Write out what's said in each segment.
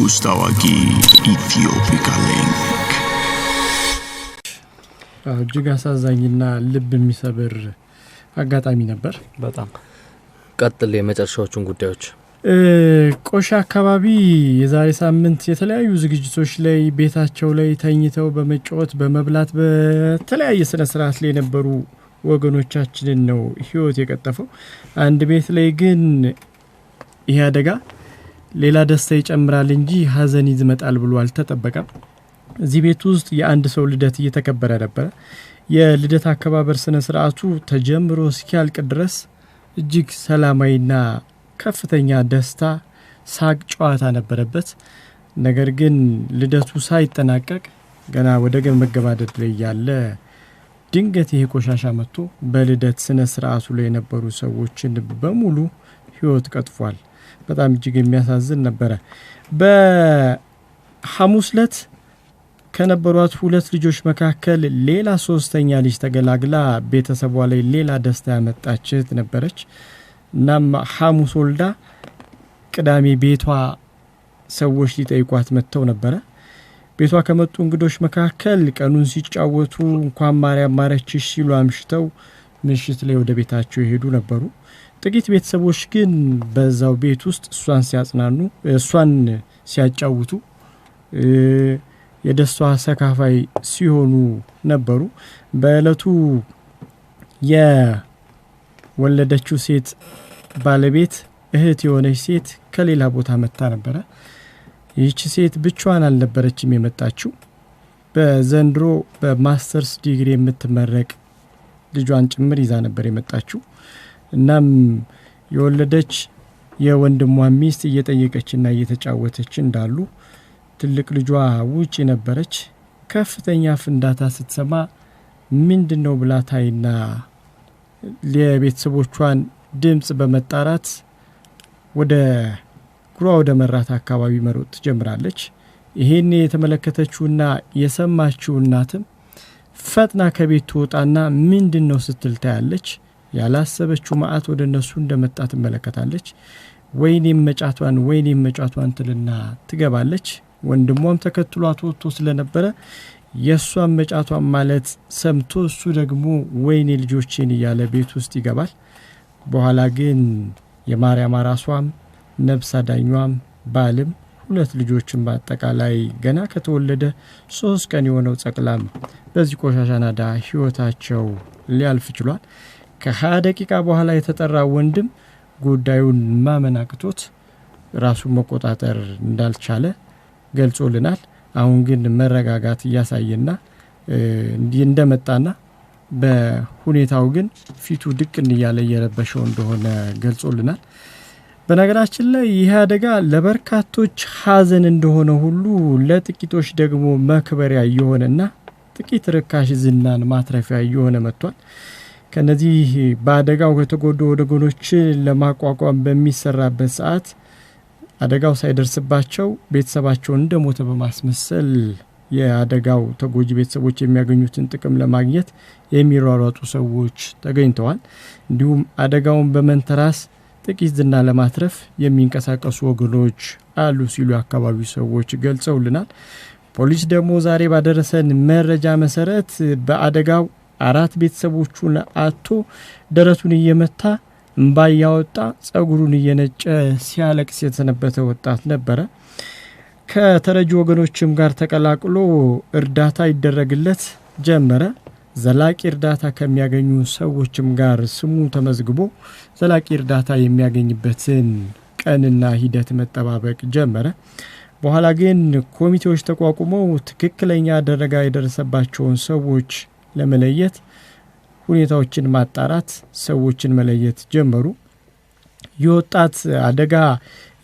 ንጉስ ታዋቂ ኢትዮፒካ ሊንክ እጅግ አሳዛኝና ልብ የሚሰብር አጋጣሚ ነበር። በጣም ቀጥል የመጨረሻዎቹን ጉዳዮች ቆሻ አካባቢ የዛሬ ሳምንት የተለያዩ ዝግጅቶች ላይ ቤታቸው ላይ ተኝተው በመጫወት በመብላት በተለያየ ስነ ስርዓት ላይ የነበሩ ወገኖቻችንን ነው ህይወት የቀጠፈው። አንድ ቤት ላይ ግን ይሄ አደጋ ሌላ ደስታ ይጨምራል እንጂ ሀዘን ይዝመጣል ብሎ አልተጠበቀም። እዚህ ቤት ውስጥ የአንድ ሰው ልደት እየተከበረ ነበር። የልደት አከባበር ስነ ስርዓቱ ተጀምሮ እስኪያልቅ ድረስ እጅግ ሰላማዊና ከፍተኛ ደስታ ሳቅ ጨዋታ ነበረበት። ነገር ግን ልደቱ ሳይጠናቀቅ ገና ወደ መገባደድ ላይ ያለ ድንገት ይሄ ቆሻሻ መጥቶ በልደት ስነ ስርዓቱ ላይ የነበሩ ሰዎችን በሙሉ ህይወት ቀጥፏል። በጣም እጅግ የሚያሳዝን ነበር። በሐሙስ ዕለት ከነበሯት ሁለት ልጆች መካከል ሌላ ሶስተኛ ልጅ ተገላግላ ቤተሰቧ ላይ ሌላ ደስታ ያመጣች ነበረች። እናም ሐሙስ ወልዳ ቅዳሜ ቤቷ ሰዎች ሊጠይቋት መጥተው ነበር። ቤቷ ከመጡ እንግዶች መካከል ቀኑን ሲጫወቱ እንኳን ማርያም ማረችሽ ሲሉ አምሽተው ምሽት ላይ ወደ ቤታቸው ይሄዱ ነበሩ። ጥቂት ቤተሰቦች ግን በዛው ቤት ውስጥ እሷን ሲያጽናኑ እሷን ሲያጫውቱ የደስታዋ ተካፋይ ሲሆኑ ነበሩ። በእለቱ የወለደችው ሴት ባለቤት እህት የሆነች ሴት ከሌላ ቦታ መጣ ነበር። ይህች ሴት ብቻዋን አልነበረችም የመጣችው። በዘንድሮ በማስተርስ ዲግሪ የምትመረቅ ልጇን ጭምር ይዛ ነበር የመጣችው። እናም የወለደች የወንድሟ ሚስት እየጠየቀችና እየተጫወተች እንዳሉ ትልቅ ልጇ ውጪ ነበረች። ከፍተኛ ፍንዳታ ስትሰማ ምንድነው ብላ ታይና ለቤተሰቦቿን ድምጽ በመጣራት ወደ ግሯ ወደ መራት አካባቢ መሮጥ ጀምራለች። ይሄን የተመለከተችውና የሰማችው እናትም ፈጥና ከቤት ወጣና ምንድነው ስትል ታያለች። ያላሰበችው ማአት ወደ እነሱ እንደመጣ ትመለከታለች። ወይኔም መጫቷን ትልና ትገባለች። ወንድሟም ተከትሏት ወጥቶ ስለነበረ የሷን መጫቷን ማለት ሰምቶ እሱ ደግሞ ወይኔ ልጆቼን እያለ ቤት ውስጥ ይገባል። በኋላ ግን የማርያም ራሷም ነብስ አዳኟም ባልም ሁለት ልጆችን በአጠቃላይ ገና ከተወለደ 3 ቀን የሆነው ጸቅላም በዚህ ቆሻሻ ናዳ ህይወታቸው ሊያልፍ ችሏል። ከ20 ደቂቃ በኋላ የተጠራ ወንድም ጉዳዩን ማመናቅቶት ራሱን መቆጣጠር እንዳልቻለ ገልጾልናል። አሁን ግን መረጋጋት እያሳየና እንደመጣና በሁኔታው ግን ፊቱ ድቅን እያለ እየረበሸው እንደሆነ ገልጾልናል። በነገራችን ላይ ይህ አደጋ ለበርካቶች ሀዘን እንደሆነ ሁሉ ለጥቂቶች ደግሞ መክበሪያ የሆነና ጥቂት ርካሽ ዝናን ማትረፊያ የሆነ መጥቷል። ከነዚህ በአደጋው ከተጎዱ ወገኖች ለማቋቋም በሚሰራበት ሰዓት አደጋው ሳይደርስባቸው ቤተሰባቸውን እንደሞተ በማስመሰል የአደጋው ተጎጂ ቤተሰቦች የሚያገኙትን ጥቅም ለማግኘት የሚሯሯጡ ሰዎች ተገኝተዋል። እንዲሁም አደጋውን በመንተራስ ጥቂት ዝና ለማትረፍ የሚንቀሳቀሱ ወገኖች አሉ ሲሉ አካባቢው ሰዎች ገልጸውልናል። ፖሊስ ደግሞ ዛሬ ባደረሰን መረጃ መሰረት በአደጋው 4 ቤተሰቦቹን አጥቶ ደረቱን እየመታ እንባ ያወጣ ጸጉሩን እየነጨ ሲያለቅስ የተሰነበተ ወጣት ነበር። ከተረጂ ወገኖችም ጋር ተቀላቅሎ እርዳታ ይደረግለት ጀመረ። ዘላቂ እርዳታ ከሚያገኙ ሰዎችም ጋር ስሙ ተመዝግቦ ዘላቂ እርዳታ የሚያገኝበትን ቀንና ሂደት መጠባበቅ ጀመረ። በኋላ ግን ኮሚቴዎች ተቋቁመው ትክክለኛ አደጋ የደረሰባቸውን ሰዎች ለመለየት ሁኔታዎችን ማጣራት ሰዎችን መለየት ጀመሩ። የወጣት አደጋ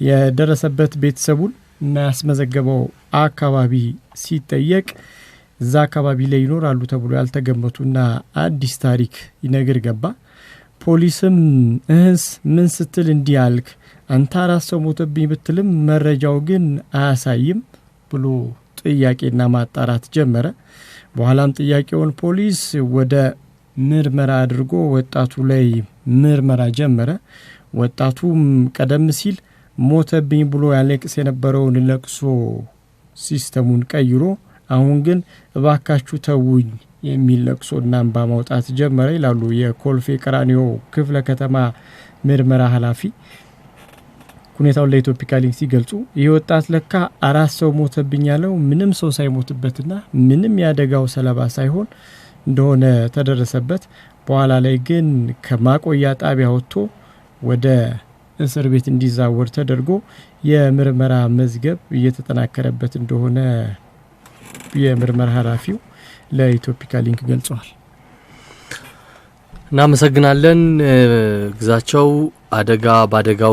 የደረሰበት ቤተሰቡን እና ያስመዘገበው አካባቢ ሲጠየቅ እዛ አካባቢ ላይ ይኖራሉ ተብሎ ያልተገመቱና አዲስ ታሪክ ይነግር ገባ። ፖሊስም ምን ስትል እንዲያልክ አንተ ራስ ሰው ሞተብኝ ብትልም መረጃው ግን አያሳይም ብሎ ጥያቄና ማጣራት ጀመረ። በኋላም ጥያቄውን ፖሊስ ወደ ምርመራ አድርጎ ወጣቱ ላይ ምርመራ ጀመረ። ወጣቱም ቀደም ሲል ሞተብኝ ብሎ ያለቅስ የነበረውን ለቅሶ ሲስተሙን ቀይሮ አሁን ግን እባካችሁ ተውኝ የሚል ለቅሶና እንባ ማውጣት ጀመረ ይላሉ የኮልፌ ቀራኒዮ ክፍለ ከተማ ምርመራ ኃላፊ። ሁኔታውን ለኢትዮፒካ ሊንክ ሲገልጹ ይወጣት ለካ 4 ሰው ሞተብኝ ያለው ምንም ሰው ሳይሞትበትና ምንም ያደጋው ሰለባ ሳይሆን እንደሆነ ተደረሰበት። በኋላ ላይ ግን ከማቆያ ጣቢያ ወጥቶ ወደ እስር ቤት እንዲዛወር ተደርጎ የምርመራ መዝገብ እየተጠናከረበት እንደሆነ የምርመራ ኃላፊው ለኢትዮፒካ ሊንክ ገልጸዋል። እናመሰግናለን ግዛቸው። አደጋ ባደጋው